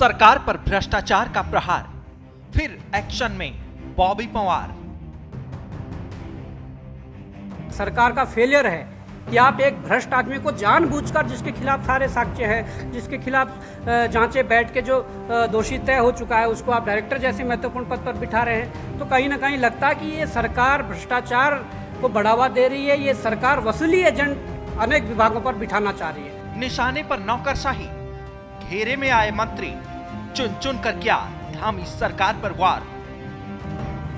सरकार पर भ्रष्टाचार का प्रहार, फिर एक्शन में बॉबी पंवार। सरकार का फेलियर है कि आप एक भ्रष्ट आदमी को जानबूझकर, जिसके खिलाफ सारे साक्ष्य हैं, जिसके खिलाफ जांचें बैठ के जो दोषी तय हो चुका है, उसको आप डायरेक्टर जैसे महत्वपूर्ण पद पर बिठा रहे हैं। तो कहीं ना कहीं लगता है कि ये सरकार भ्रष्टाचार को बढ़ावा दे रही है, ये सरकार वसूली एजेंट अनेक विभागों पर बिठाना चाह रही है। निशाने पर नौकरशाही, घेरे में आए मंत्री, चुन चुन कर क्या थामी सरकार पर वार।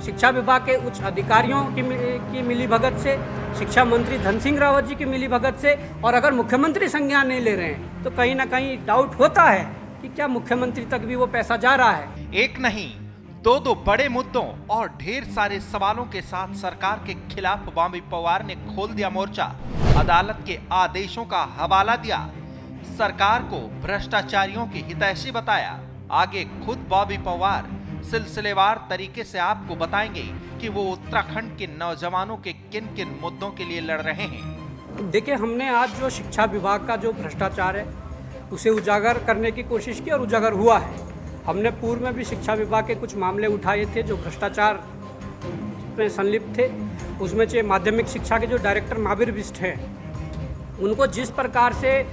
शिक्षा विभाग के उच्च अधिकारियों की मिलीभगत से, शिक्षा मंत्री धन सिंह रावत जी की मिलीभगत से, और अगर मुख्यमंत्री संज्ञान नहीं ले रहे हैं तो कहीं ना कहीं डाउट होता है कि क्या मुख्यमंत्री तक भी वो पैसा जा रहा है। एक नहीं, दो बड़े मुद्दों और ढेर सारे सवालों के साथ सरकार के खिलाफ बॉबी पंवार ने खोल दिया मोर्चा। अदालत के आदेशों का हवाला दिया, सरकार को भ्रष्टाचारियों की हितैषी बताया। आगे खुद बॉबी पंवार सिलसिलेवार तरीके से आपको बताएंगे कि वो उत्तराखंड के नौजवानों के किन किन मुद्दों के लिए लड़ रहे हैं। देखिए, हमने आज जो शिक्षा विभाग का जो भ्रष्टाचार है उसे उजागर करने की कोशिश की और उजागर हुआ है। हमने पूर्व में भी शिक्षा विभाग के कुछ मामले उठाए थे जो भ्रष्टाचार में संलिप्त थे। उसमें से माध्यमिक शिक्षा के जो डायरेक्टर महावीर बिष्ट हैं, उनको जिस प्रकार से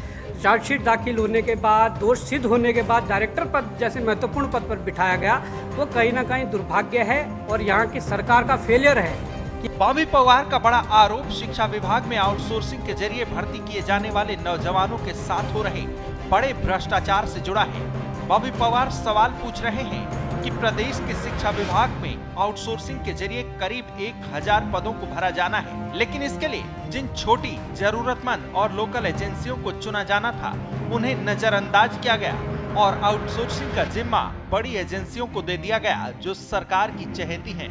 चार्जशीट दाखिल होने के बाद, दोष सिद्ध होने के बाद डायरेक्टर पद जैसे महत्वपूर्ण पद पर बिठाया गया, वो कहीं ना कहीं दुर्भाग्य है और यहाँ की सरकार का फेलियर है। बॉबी पंवार का बड़ा आरोप शिक्षा विभाग में आउटसोर्सिंग के जरिए भर्ती किए जाने वाले नौजवानों के साथ हो रहे बड़े भ्रष्टाचार से जुड़ा है। बॉबी पंवार सवाल पूछ रहे हैं कि प्रदेश के शिक्षा विभाग में आउटसोर्सिंग के जरिए करीब 1000 पदों को भरा जाना है, लेकिन इसके लिए जिन छोटी, जरूरतमंद और लोकल एजेंसियों को चुना जाना था, उन्हें नजरअंदाज किया गया और आउटसोर्सिंग का जिम्मा बड़ी एजेंसियों को दे दिया गया जो सरकार की चहेती हैं।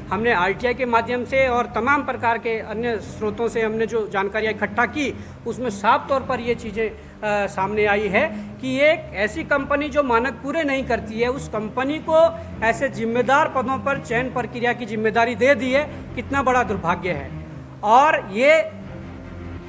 हमने आरटीआई के माध्यम से और तमाम प्रकार के अन्य स्रोतों से हमने जो जानकारियाँ इकट्ठा की, उसमें साफ तौर पर ये चीज़ें सामने आई है कि एक ऐसी कंपनी जो मानक पूरे नहीं करती है, उस कंपनी को ऐसे जिम्मेदार पदों पर चयन प्रक्रिया की जिम्मेदारी दे दी है। कितना बड़ा दुर्भाग्य है। और ये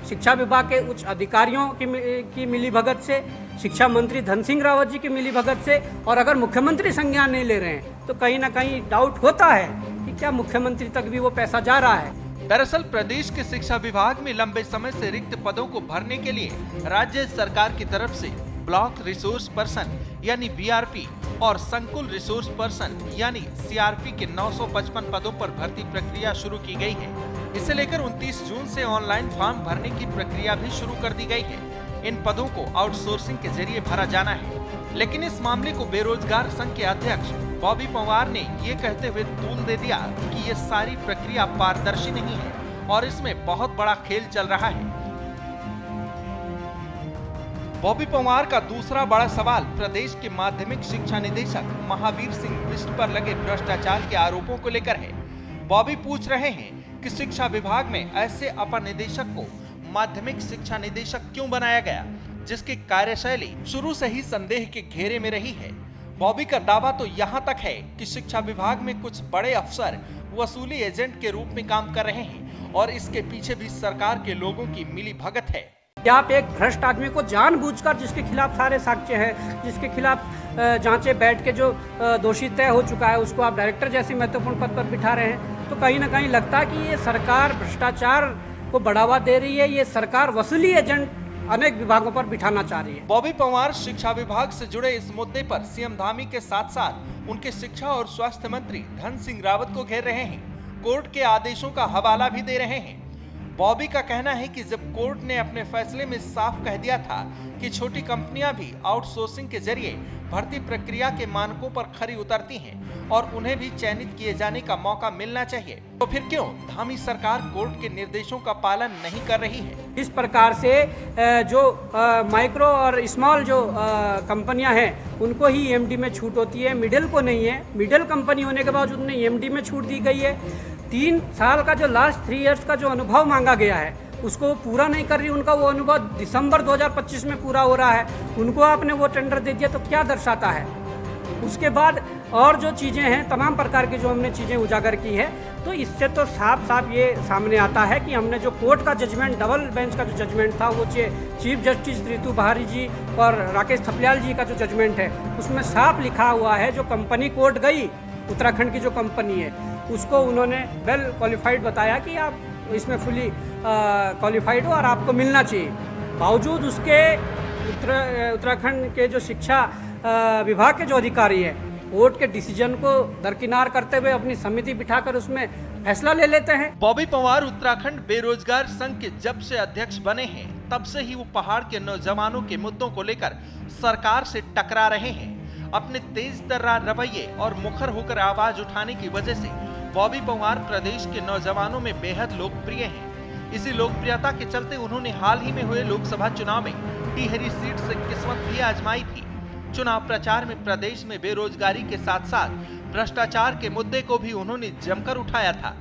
शिक्षा विभाग के उच्च अधिकारियों की मिलीभगत से, शिक्षा मंत्री धन सिंह रावत जी की मिलीभगत से, और अगर मुख्यमंत्री संज्ञान नहीं ले रहे हैं तो कहीं ना कहीं डाउट होता है कि क्या मुख्यमंत्री तक भी वो पैसा जा रहा है। दरअसल प्रदेश के शिक्षा विभाग में लंबे समय से रिक्त पदों को भरने के लिए राज्य सरकार की तरफ से ब्लॉक रिसोर्स पर्सन यानी बीआरपी और संकुल रिसोर्स पर्सन यानी सीआरपी के 955 पदों पर भर्ती प्रक्रिया शुरू की गई है। इसे लेकर 29 जून से ऑनलाइन फॉर्म भरने की प्रक्रिया भी शुरू कर दी गई है। इन पदों को आउटसोर्सिंग के जरिए भरा जाना है, लेकिन इस मामले को बेरोजगार संघ के अध्यक्ष बॉबी पंवार ने ये कहते हुए तूल दे दिया कि ये सारी प्रक्रिया पारदर्शी नहीं है और इसमें बहुत बड़ा खेल चल रहा है। बॉबी पंवार का दूसरा बड़ा सवाल प्रदेश के माध्यमिक शिक्षा निदेशक महावीर सिंह बिष्ट पर लगे भ्रष्टाचार के आरोपों को लेकर है। बॉबी पूछ रहे हैं कि शिक्षा विभाग में ऐसे अपर निदेशक को माध्यमिक शिक्षा निदेशक क्यों बनाया गया, जिसकी कार्यशैली शुरू से ही संदेह के घेरे में रही है। बॉबी का दावा तो यहाँ तक है कि शिक्षा विभाग में कुछ बड़े अफसर वसूली एजेंट के रूप में काम कर रहे हैं और इसके पीछे भी सरकार के लोगों की मिलीभगत है। क्या आप एक भ्रष्ट आदमी को जानबूझकर, जिसके खिलाफ सारे साक्ष्य हैं, जिसके खिलाफ जांचें बैठ के जो दोषी तय हो चुका है, उसको आप डायरेक्टर जैसे महत्वपूर्ण पद पर बिठा रहे हैं, तो कहीं ना कहीं लगता है कि ये सरकार भ्रष्टाचार को बढ़ावा दे रही है, ये सरकार वसूली एजेंट अनेक विभागों पर बिठाना चाह रही है। बॉबी पंवार शिक्षा विभाग से जुड़े इस मुद्दे पर सीएम धामी के साथ साथ उनके शिक्षा और स्वास्थ्य मंत्री धन सिंह रावत को घेर रहे हैं, कोर्ट के आदेशों का हवाला भी दे रहे हैं। बॉबी का कहना है कि जब कोर्ट ने अपने फैसले में साफ कह दिया था कि छोटी कंपनियां भी आउटसोर्सिंग के जरिए भर्ती प्रक्रिया के मानकों पर खरी उतरती हैं और उन्हें भी चयनित किए जाने का मौका मिलना चाहिए, तो फिर क्यों धामी सरकार कोर्ट के निर्देशों का पालन नहीं कर रही है। इस प्रकार से जो माइक्रो और स्मॉल जो कंपनियां हैं, उनको ही एमडी में छूट होती है, मिडिल को नहीं है। मिडिल कंपनी होने के बावजूद उन्हें एमडी में छूट दी गई है। 3 साल का जो लास्ट 3 इयर्स का जो अनुभव मांगा गया है, उसको पूरा नहीं कर रही। उनका वो अनुभव दिसंबर 2025 में पूरा हो रहा है, उनको आपने वो टेंडर दे दिया, तो क्या दर्शाता है। उसके बाद और जो चीज़ें हैं, तमाम प्रकार की जो हमने चीज़ें उजागर की है, तो इससे तो साफ साफ ये सामने आता है कि हमने जो कोर्ट का जजमेंट, डबल बेंच का जो जजमेंट था, वो चीफ जस्टिस रितु बहारी जी और राकेश थपलियाल जी का जो जजमेंट है, उसमें साफ लिखा हुआ है, जो कंपनी कोर्ट गई, उत्तराखंड की जो कंपनी है, उसको उन्होंने वेल क्वालिफाइड बताया कि आप इसमें फुली क्वालिफाइड हो और आपको मिलना चाहिए। बावजूद उसके उत्तराखंड के जो शिक्षा विभाग के जो अधिकारी है, कोर्ट के डिसीजन को दरकिनार करते हुए अपनी समिति बिठाकर उसमें फैसला ले लेते हैं। बॉबी पंवार उत्तराखंड बेरोजगार संघ के जब से अध्यक्ष बने हैं, तब से ही वो पहाड़ के नौजवानों के मुद्दों को लेकर सरकार से टकरा रहे हैं। अपने तेज तर्रार रवैये और मुखर होकर आवाज उठाने की वजह से बॉबी पंवार प्रदेश के नौजवानों में बेहद लोकप्रिय हैं। इसी लोकप्रियता के चलते उन्होंने हाल ही में हुए लोकसभा चुनाव में टिहरी सीट से किस्मत भी आजमाई थी। चुनाव प्रचार में प्रदेश में बेरोजगारी के साथ साथ भ्रष्टाचार के मुद्दे को भी उन्होंने जमकर उठाया था।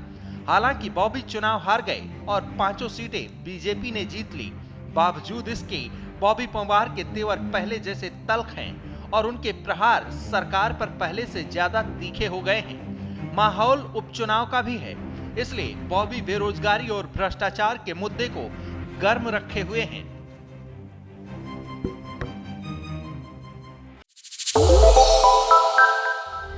हालांकि बॉबी चुनाव हार गए और 5 सीटें बीजेपी ने जीत ली। बावजूद इसके बॉबी पंवार के तेवर पहले जैसे तल्ख हैं और उनके प्रहार सरकार पर पहले से ज्यादा तीखे हो गए हैं। माहौल उपचुनाव का भी है, इसलिए बॉबी बेरोजगारी और भ्रष्टाचार के मुद्दे को गर्म रखे हुए हैं।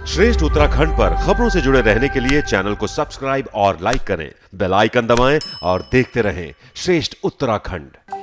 श्रेष्ठ उत्तराखंड पर खबरों से जुड़े रहने के लिए चैनल को सब्सक्राइब और लाइक करें, बेल आइकन दबाएं और देखते रहें श्रेष्ठ उत्तराखंड।